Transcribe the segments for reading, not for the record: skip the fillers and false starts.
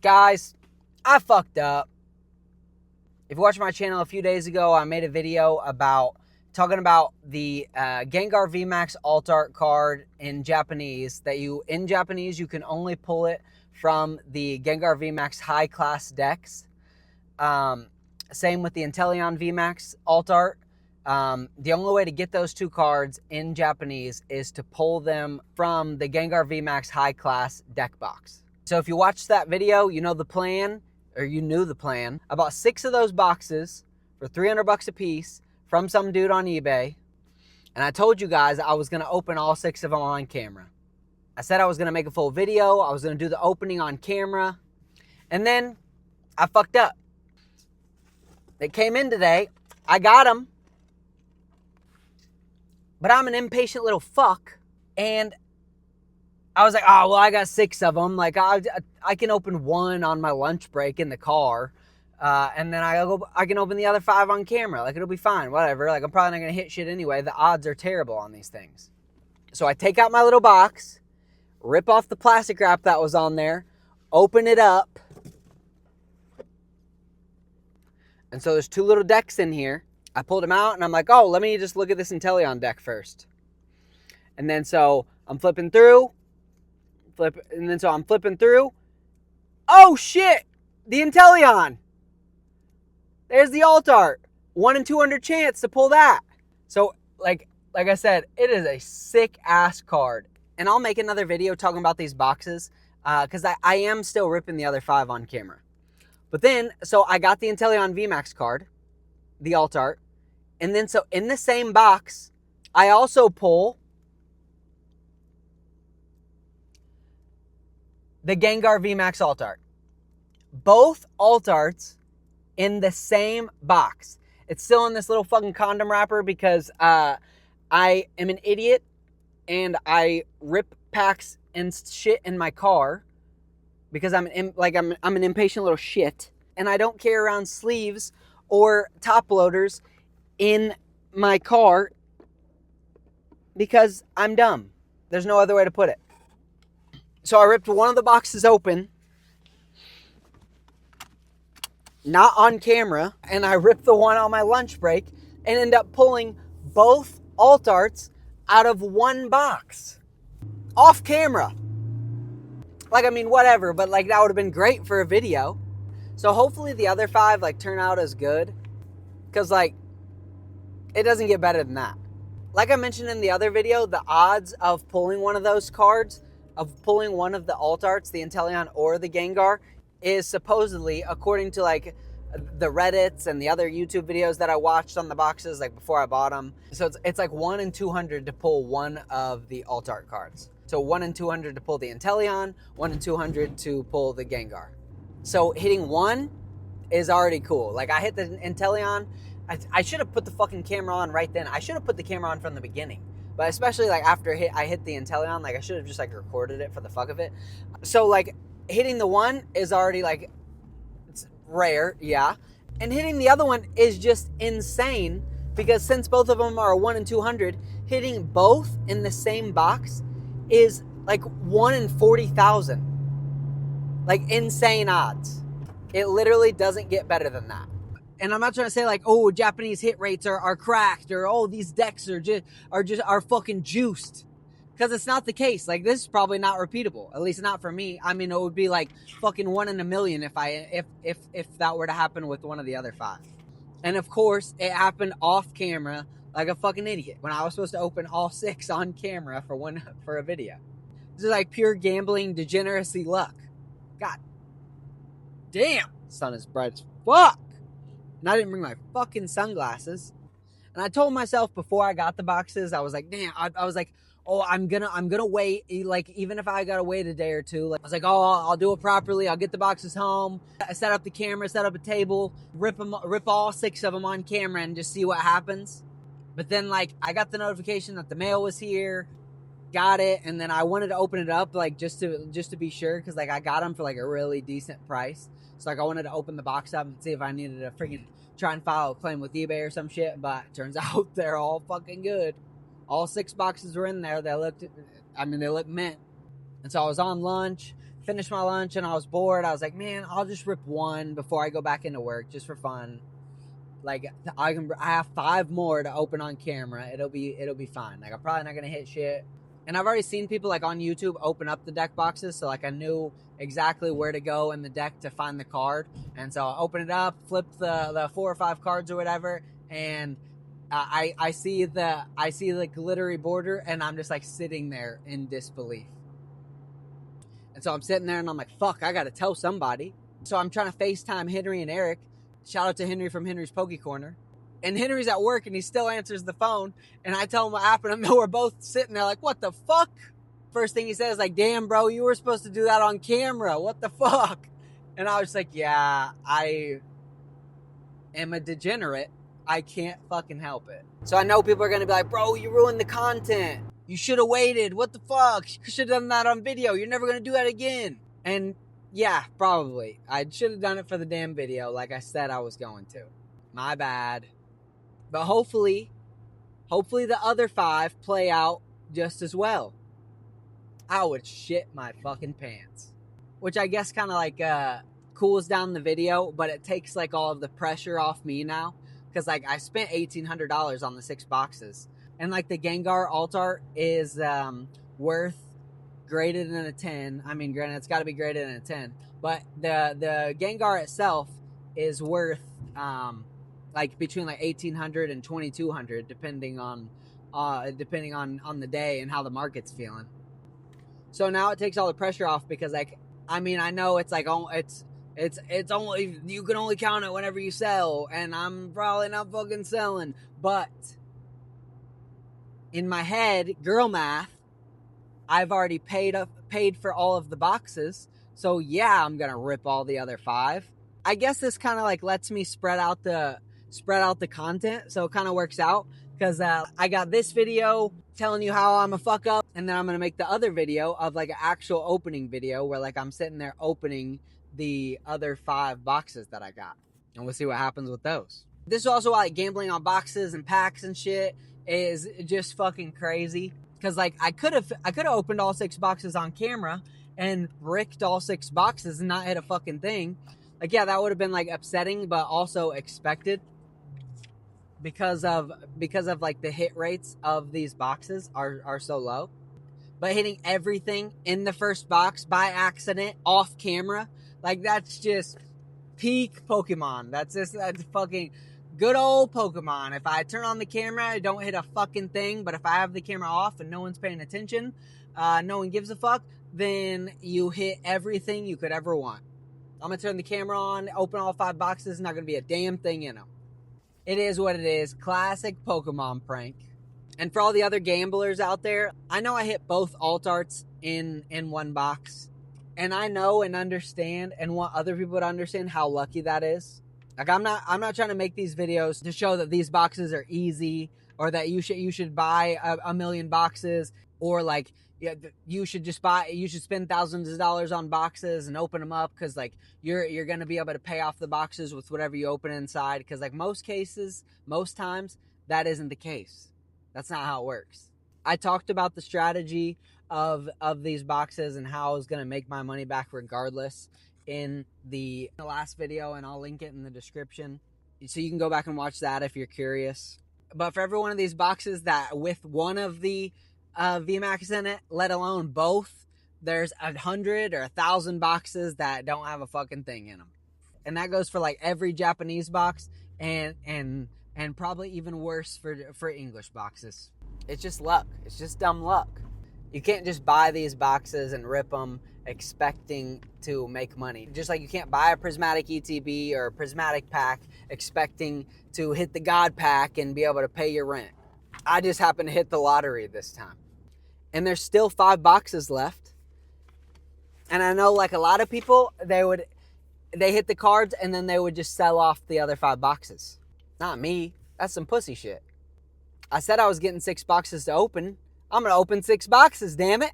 Guys, I fucked up. If you watched my channel a few days ago, I made a video talking about the Gengar VMAX Alt Art card in Japanese. In Japanese, you can only pull it from the Gengar VMAX high class decks. Same with the Inteleon VMAX Alt Art. The only way to get those two cards in Japanese is to pull them from the Gengar VMAX high class deck box. So if you watched that video, you know the plan, or you knew the plan. I bought 6 of those boxes for $300 a piece from some dude on eBay. And I told you guys I was going to open all 6 of them on camera. I said I was going to make a full video. I was going to do the opening on camera. And then I fucked up. They came in today. I got them. But I'm an impatient little fuck. And I was like, oh, well, I got 6 of them. Like, I can open 1 on my lunch break in the car. And then I can open the other 5 on camera. Like, it'll be fine, whatever. Like, I'm probably not going to hit shit anyway. The odds are terrible on these things. So I take out my little box, rip off the plastic wrap that was on there, open it up. And so there's 2 little decks in here. I pulled them out, and I'm like, oh, let me just look at this Inteleon deck first. And then so I'm flipping through. I'm flipping through. Oh, shit! The Inteleon! There's the Alt Art. 1 in 200 chance to pull that. So, like I said, it is a sick-ass card. And I'll make another video talking about these boxes, because I am still ripping the other 5 on camera. But then, so I got the Inteleon VMAX card, the Alt Art. And then, so in the same box, I also pull the Gengar VMAX Alt Art. Both Alt Arts in the same box. It's still in this little fucking condom wrapper because I am an idiot and I rip packs and shit in my car because I'm an impatient little shit, and I don't carry around sleeves or top loaders in my car because I'm dumb. There's no other way to put it. So I ripped one of the boxes open, not on camera, and I ripped the one on my lunch break and ended up pulling both Alt Arts out of one box. Off camera. Like, I mean, whatever, but like that would have been great for a video. So hopefully the other 5 like turn out as good, because like it doesn't get better than that. Like I mentioned in the other video, the odds of pulling one of those cards, of pulling one of the Alt Arts, the Inteleon or the Gengar, is supposedly, according to like the Reddits and the other YouTube videos that I watched on the boxes like before I bought them. So it's like 1 in 200 to pull one of the Alt Art cards. So 1 in 200 to pull the Inteleon, 1 in 200 to pull the Gengar. So hitting 1 is already cool. Like I hit the Inteleon. I should have put the fucking camera on right then. I should have put the camera on from the beginning. But especially like after I hit the Inteleon, like I should have just like recorded it for the fuck of it. So like hitting the 1 is already like, it's rare, yeah. And hitting the other one is just insane because since both of them are 1 in 200, hitting both in the same box is like 1 in 40,000. Like insane odds. It literally doesn't get better than that. And I'm not trying to say like, oh, Japanese hit rates are cracked, or oh, these decks are fucking juiced, because it's not the case. Like, this is probably not repeatable, at least not for me. I mean, it would be like fucking 1 in a million if that were to happen with one of the other 5. And of course, it happened off camera like a fucking idiot when I was supposed to open all 6 on camera for a video. This is like pure gambling degeneracy luck. God damn, sun is bright as fuck. And I didn't bring my fucking sunglasses. And I told myself before I got the boxes, I was like, damn, I was like, oh, I'm gonna wait. Like, even if I gotta wait a day or 2, like I was like, oh, I'll do it properly. I'll get the boxes home. I set up the camera, set up a table, rip all 6 of them on camera and just see what happens. But then like I got the notification that the mail was here, got it, and then I wanted to open it up like just to be sure, because like I got them for like a really decent price. So like I wanted to open the box up and see if I needed to freaking try and file a claim with eBay or some shit, but turns out they're all fucking good. All 6 boxes were in there. They looked mint. And so I was on lunch, finished my lunch and I was bored. I was like, man, I'll just rip one before I go back into work, just for fun. Like, I have 5 more to open on camera. It'll be fine. Like, I'm probably not gonna hit shit. And I've already seen people like on YouTube open up the deck boxes, so like I knew exactly where to go in the deck to find the card. And so I open it up, flip the 4 or 5 cards or whatever, and I see the glittery border, and I'm just like sitting there in disbelief. And so I'm sitting there and I'm like, fuck, I gotta tell somebody. So I'm trying to FaceTime Henry and Eric. Shout out to Henry from Henry's Poke Corner. And Henry's at work and he still answers the phone. And I tell him what happened, and we're both sitting there like, what the fuck? First thing he says, like, damn, bro, you were supposed to do that on camera. What the fuck? And I was like, yeah, I am a degenerate. I can't fucking help it. So I know people are going to be like, bro, you ruined the content. You should have waited. What the fuck? You should have done that on video. You're never going to do that again. And yeah, probably. I should have done it for the damn video like I said I was going to. My bad. But hopefully the other 5 play out just as well. I would shit my fucking pants. Which I guess kind of like cools down the video, but it takes like all of the pressure off me now. Because like I spent $1,800 on the 6 boxes. And like the Gengar alt art is worth graded in a 10. I mean, granted, it's got to be graded in a 10. But the Gengar itself is worth like between like $1,800 and $2,200, depending on the day and how the market's feeling. So now it takes all the pressure off, because like, I mean, I know it's like, it's only, you can only count it whenever you sell, and I'm probably not fucking selling, but in my head, girl math, I've already paid for all of the boxes, so yeah, I'm gonna rip all the other 5. I guess this kind of like lets me spread out the content, so it kind of works out, because I got this video telling you how I'm a fuck up, and then I'm gonna make the other video of like an actual opening video where like I'm sitting there opening the other 5 boxes that I got, and we'll see what happens with those. This is also why like gambling on boxes and packs and shit is just fucking crazy, because like I could have opened all 6 boxes on camera and bricked all 6 boxes and not hit a fucking thing. Like, yeah, that would have been like upsetting, but also expected, because of like the hit rates of these boxes are so low. But hitting everything in the first box by accident off camera, like that's just peak Pokemon. That's fucking good old Pokemon. If I turn on the camera, I don't hit a fucking thing. But if I have the camera off and no one's paying attention, no one gives a fuck, then you hit everything you could ever want. I'm going to turn the camera on, open all 5 boxes, not going to be a damn thing in them. It is what it is. Classic Pokemon prank. And for all the other gamblers out there, I know I hit both alt arts in one box. And I know and understand and want other people to understand how lucky that is. Like, I'm not trying to make these videos to show that these boxes are easy, or that you should buy a million boxes, or like, yeah, you should spend thousands of dollars on boxes and open them up, because like you're going to be able to pay off the boxes with whatever you open inside, because like most times that isn't the case. That's not how it works. I talked about the strategy of these boxes and how I was going to make my money back regardless in the last video, and I'll link it in the description so you can go back and watch that if you're curious. But for every one of these boxes that with one of the VMAX in it, let alone both, there's 100 or 1,000 boxes that don't have a fucking thing in them. And that goes for like every Japanese box, and probably even worse for English boxes. It's just luck. It's just dumb luck. You can't just buy these boxes and rip them expecting to make money. Just like you can't buy a prismatic ETB or a prismatic pack expecting to hit the God pack and be able to pay your rent. I just happened to hit the lottery this time. And there's still 5 boxes left. And I know like a lot of people, they hit the cards and then they would just sell off the other 5 boxes. Not me. That's some pussy shit. I said I was getting 6 boxes to open. I'm going to open 6 boxes, damn it.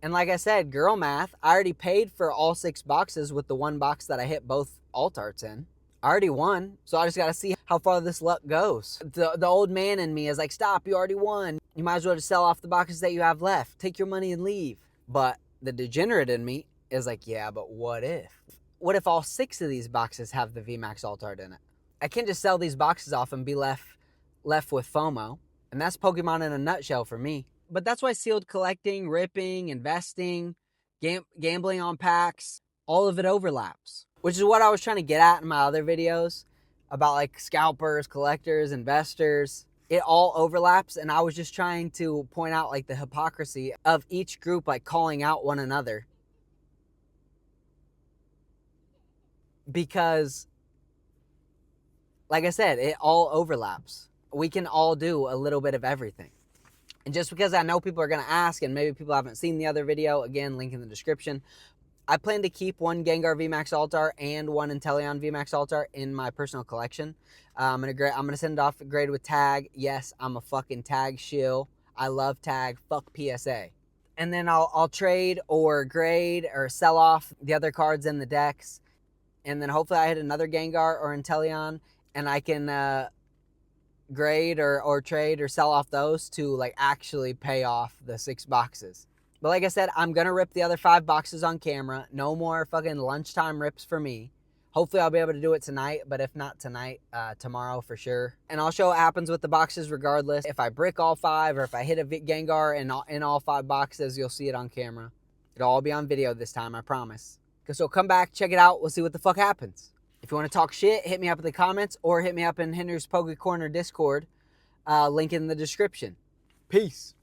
And like I said, girl math, I already paid for all 6 boxes with the 1 box that I hit both alt arts in. I already won, so I just got to see how far this luck goes. The old man in me is like, stop, you already won. You might as well just sell off the boxes that you have left. Take your money and leave. But the degenerate in me is like, yeah, but what if? What if all 6 of these boxes have the VMAX alt art in it? I can't just sell these boxes off and be left with FOMO. And that's Pokemon in a nutshell for me. But that's why sealed collecting, ripping, investing, gambling on packs, all of it overlaps. Which is what I was trying to get at in my other videos about like scalpers, collectors, investors. It all overlaps, and I was just trying to point out like the hypocrisy of each group like calling out one another. Because, like I said, it all overlaps. We can all do a little bit of everything. And just because I know people are going to ask, and maybe people haven't seen the other video, again, link in the description, I plan to keep one Gengar VMAX Altar and one Inteleon VMAX Altar in my personal collection. I'm gonna send it off graded with tag. Yes, I'm a fucking tag shill. I love tag. Fuck PSA. And then I'll trade or grade or sell off the other cards in the decks. And then hopefully I hit another Gengar or Inteleon, and I can grade or trade or sell off those to like actually pay off the 6 boxes. But like I said, I'm going to rip the other 5 boxes on camera. No more fucking lunchtime rips for me. Hopefully I'll be able to do it tonight, but if not tonight, tomorrow for sure. And I'll show what happens with the boxes regardless. If I brick all 5 or if I hit a Gengar in all 5 boxes, you'll see it on camera. It'll all be on video this time, I promise. So come back, check it out. We'll see what the fuck happens. If you want to talk shit, hit me up in the comments or hit me up in Henry's Poke Corner Discord. Link in the description. Peace.